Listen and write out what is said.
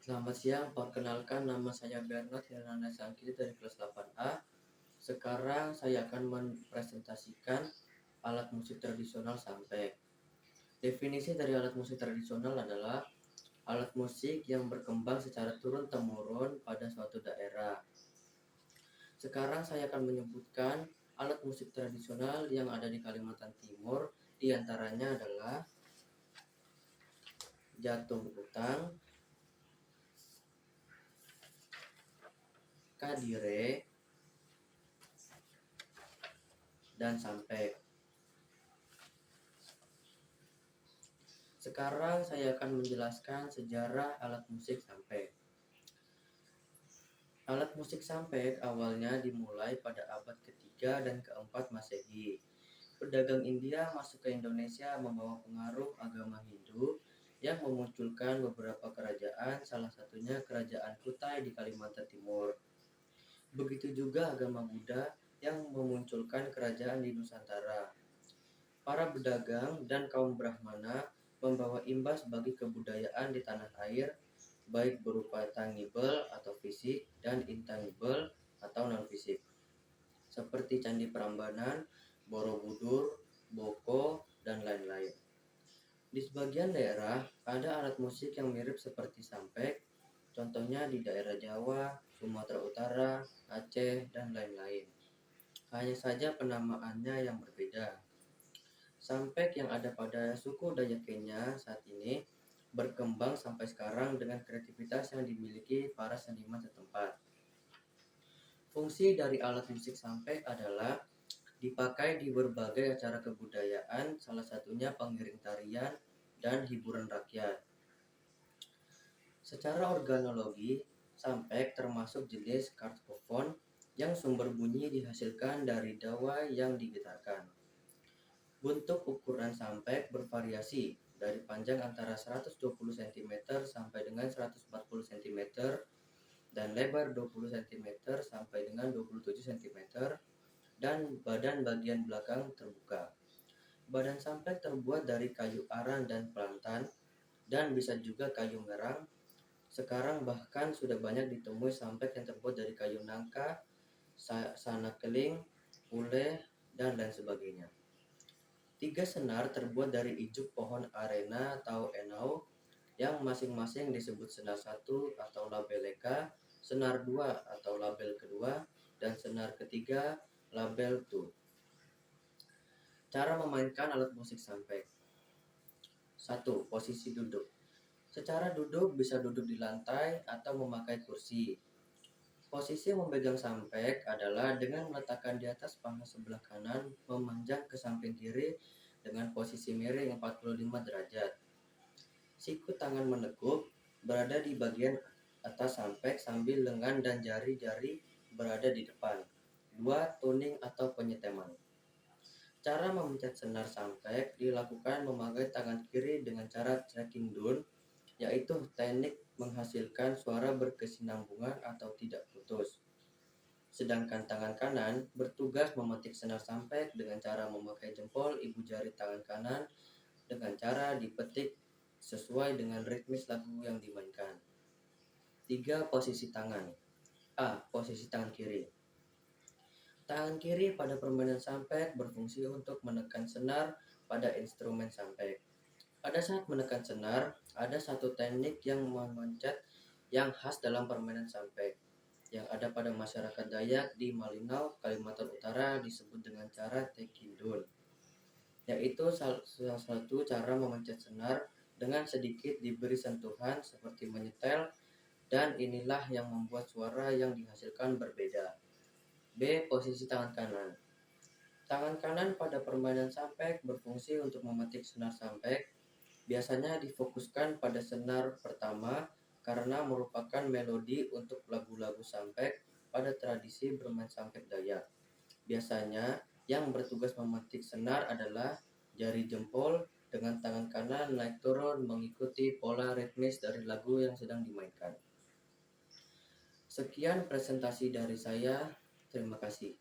Selamat siang, perkenalkan nama saya Bernard Hirana Sangkiri dari kelas 8A. Sekarang saya akan mempresentasikan alat musik tradisional sampek. Definisi dari alat musik tradisional adalah alat musik yang berkembang secara turun-temurun pada suatu daerah. Sekarang saya akan menyebutkan alat musik tradisional yang ada di Kalimantan Timur. Di antaranya adalah jatung utang, kadire, dan sampek. Sekarang saya akan menjelaskan sejarah alat musik sampek. Alat musik sampek awalnya dimulai pada abad ketiga dan keempat Masehi. Pedagang India masuk ke Indonesia membawa pengaruh agama Hindu yang memunculkan beberapa kerajaan, salah satunya Kerajaan Kutai di Kalimantan Timur. Begitu juga agama Buddha yang memunculkan kerajaan di Nusantara. Para pedagang dan kaum Brahmana membawa imbas bagi kebudayaan di tanah air, baik berupa tangible atau fisik dan intangible atau non-fisik, seperti Candi Prambanan, Borobudur, Boko, dan lain-lain. Di sebagian daerah, ada alat musik yang mirip seperti sampek, contohnya di daerah Jawa, Sumatera Utara, Aceh, dan lain-lain. Hanya saja penamaannya yang berbeda. Sampek yang ada pada suku Dayak Kenya saat ini berkembang sampai sekarang dengan kreativitas yang dimiliki para seniman setempat. Fungsi dari alat musik sampek adalah dipakai di berbagai acara kebudayaan, salah satunya pengiring tarian dan hiburan rakyat. Secara organologi, sampek termasuk jenis kartofon yang sumber bunyi dihasilkan dari dawai yang digetarkan. Bentuk ukuran sampek bervariasi dari panjang antara 120 cm sampai dengan 140 cm dan lebar 20 cm sampai dengan 27 cm dan badan bagian belakang terbuka. Badan sampek terbuat dari kayu aran dan plantan dan bisa juga kayu ngerang. Sekarang bahkan sudah banyak ditemui sampek yang terbuat dari kayu nangka, sanakeling, uleh, dan lain sebagainya. 3 senar terbuat dari ijuk pohon arena atau enau yang masing-masing disebut senar 1 atau label leka, senar 2 atau label kedua, dan senar ketiga label 2. Cara memainkan alat musik sampek. 1. Posisi duduk. Secara duduk bisa duduk di lantai atau memakai kursi. Posisi memegang sampek adalah dengan meletakkan di atas paha sebelah kanan memanjang ke samping kiri dengan posisi miring 45 derajat. Siku tangan menekuk berada di bagian atas sampek sambil lengan dan jari-jari berada di depan. 2. Tuning atau penyeteman. Cara memencet senar sampek dilakukan memakai tangan kiri dengan cara tracking down, yaitu teknik menghasilkan suara berkesinambungan atau tidak putus. Sedangkan tangan kanan bertugas memetik senar sampek dengan cara memakai jempol ibu jari tangan kanan dengan cara dipetik sesuai dengan ritmis lagu yang dimainkan. 3. Posisi tangan. A. Posisi tangan kiri. Tangan kiri pada permainan sampek berfungsi untuk menekan senar pada instrumen sampek. Pada saat menekan senar, ada satu teknik yang memencet yang khas dalam permainan sampek yang ada pada masyarakat Dayak di Malinau, Kalimantan Utara disebut dengan cara taking down, yaitu salah satu cara memencet senar dengan sedikit diberi sentuhan seperti menyetel, dan inilah yang membuat suara yang dihasilkan berbeda. B. Posisi tangan kanan. Tangan kanan pada permainan sampek berfungsi untuk memetik senar sampek. Biasanya difokuskan pada senar pertama karena merupakan melodi untuk lagu-lagu sampek pada tradisi bermain sampek Dayak. Biasanya yang bertugas memetik senar adalah jari jempol dengan tangan kanan naik turun mengikuti pola ritmis dari lagu yang sedang dimainkan. Sekian presentasi dari saya. Terima kasih.